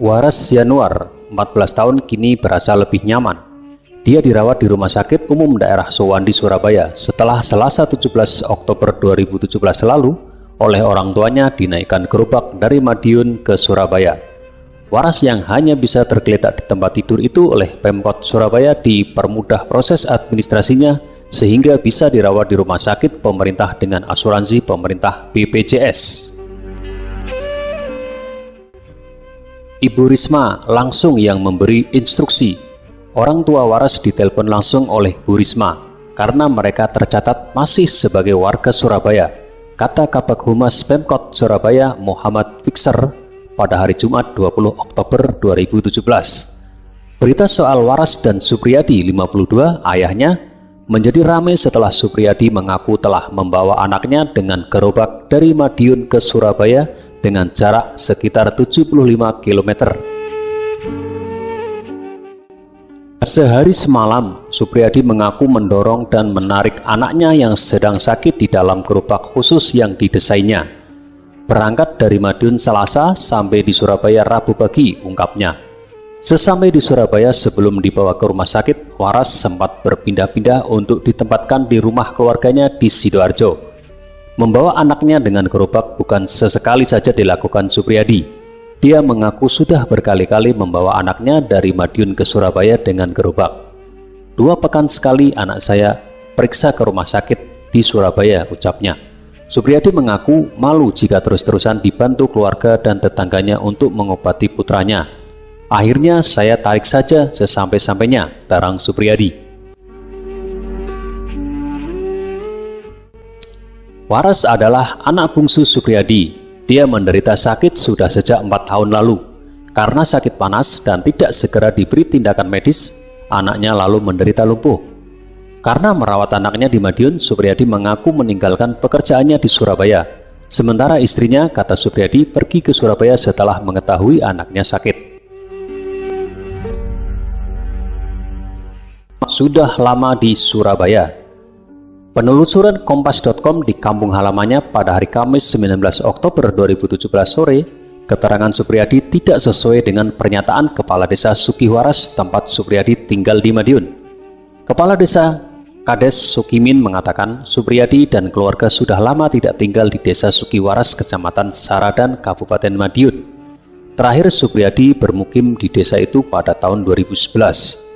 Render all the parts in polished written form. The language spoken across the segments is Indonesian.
Waras Yanuar, 14 tahun, kini berasa lebih nyaman. Dia dirawat di Rumah Sakit Umum Daerah Sowandi, Surabaya setelah Selasa 17 Oktober 2017 lalu oleh orang tuanya dinaikkan gerobak dari Madiun ke Surabaya. Waras yang hanya bisa tergeletak di tempat tidur itu oleh Pemkot Surabaya dipermudah proses administrasinya sehingga bisa dirawat di rumah sakit pemerintah dengan asuransi pemerintah BPJS. Ibu Risma langsung yang memberi instruksi. Orang tua Waras ditelepon langsung oleh Bu Risma karena mereka tercatat masih sebagai warga Surabaya, kata Kabag Humas Pemkot Surabaya Muhammad Fixer pada hari Jumat 20 Oktober 2017. Berita soal Waras dan Supriyadi 52, ayahnya, menjadi ramai setelah Supriyadi mengaku telah membawa anaknya dengan gerobak dari Madiun ke Surabaya dengan jarak sekitar 75 km. Sehari semalam, Supriyadi mengaku mendorong dan menarik anaknya yang sedang sakit di dalam gerobak khusus yang didesainnya. Berangkat dari Madiun Selasa sampai di Surabaya Rabu pagi, ungkapnya. Sesampai di Surabaya sebelum dibawa ke rumah sakit, Waras sempat berpindah-pindah untuk ditempatkan di rumah keluarganya di Sidoarjo. Membawa anaknya dengan gerobak bukan sesekali saja dilakukan Supriyadi. Dia mengaku sudah berkali-kali membawa anaknya dari Madiun ke Surabaya dengan gerobak. 2 pekan sekali anak saya periksa ke rumah sakit di Surabaya, ucapnya. Supriyadi mengaku malu jika terus-terusan dibantu keluarga dan tetangganya untuk mengobati putranya. Akhirnya saya tarik saja sesampai-sampainya, terang Supriyadi. Waras adalah anak bungsu Supriyadi. Dia menderita sakit sudah sejak 4 tahun lalu. Karena sakit panas dan tidak segera diberi tindakan medis, anaknya lalu menderita lumpuh. Karena merawat anaknya di Madiun, Supriyadi mengaku meninggalkan pekerjaannya di Surabaya. Sementara istrinya, kata Supriyadi, pergi ke Surabaya setelah mengetahui anaknya sakit. Sudah lama di Surabaya. Penelusuran Kompas.com di kampung halamannya pada hari Kamis 19 Oktober 2017 sore, keterangan Supriyadi tidak sesuai dengan pernyataan Kepala Desa Sukiwaras tempat Supriyadi tinggal di Madiun. Kepala Desa Kades Sukimin mengatakan Supriyadi dan keluarga sudah lama tidak tinggal di Desa Sukiwaras, Kecamatan Saradan, Kabupaten Madiun. Terakhir Supriyadi bermukim di desa itu pada tahun 2011.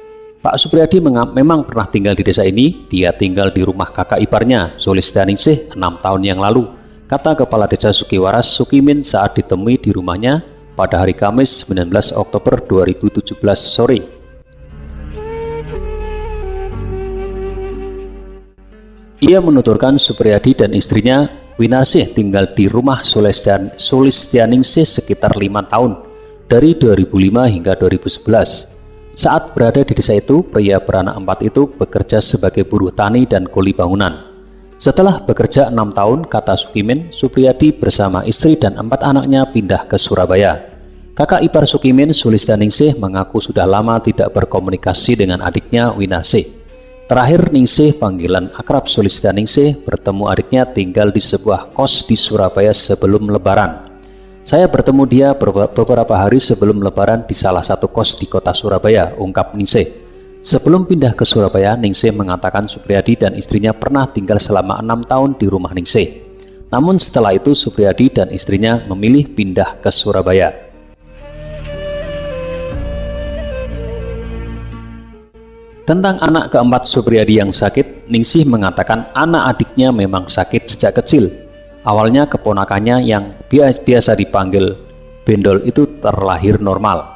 Pak Supriyadi memang pernah tinggal di desa ini. Dia tinggal di rumah kakak iparnya, Sulistianingsih, 6 tahun yang lalu, kata Kepala Desa Sukiwaras Sukimin saat ditemui di rumahnya pada hari Kamis 19 Oktober 2017 sore. Ia menuturkan Supriyadi dan istrinya Winarsih tinggal di rumah Sulistianingsih sekitar 5 tahun, dari 2005 hingga 2011. Saat berada di desa itu, pria beranak 4 itu bekerja sebagai buruh tani dan kuli bangunan. Setelah bekerja 6 tahun, kata Sukimin, Supriyadi bersama istri dan 4 anaknya pindah ke Surabaya. Kakak ipar Sukimin, Sulistianingsih, mengaku sudah lama tidak berkomunikasi dengan adiknya Winarsih. Terakhir Ningsih, panggilan akrab Sulistianingsih, bertemu adiknya tinggal di sebuah kos di Surabaya sebelum Lebaran. Saya bertemu dia beberapa hari sebelum Lebaran di salah satu kos di kota Surabaya, ungkap Ningsih. Sebelum pindah ke Surabaya, Ningsih mengatakan Supriyadi dan istrinya pernah tinggal selama 6 tahun di rumah Ningsih. Namun setelah itu Supriyadi dan istrinya memilih pindah ke Surabaya. Tentang anak keempat Supriyadi yang sakit, Ningsih mengatakan anak adiknya memang sakit sejak kecil. Awalnya keponakannya yang biasa dipanggil Bendol itu terlahir normal.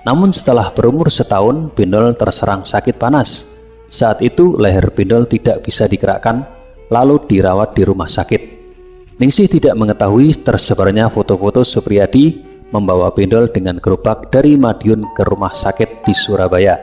Namun setelah berumur setahun, Bendol terserang sakit panas. Saat itu leher Bendol tidak bisa digerakkan, lalu dirawat di rumah sakit. Ningsih tidak mengetahui tersebarnya foto-foto Supriyadi membawa Bendol dengan gerobak dari Madiun ke rumah sakit di Surabaya.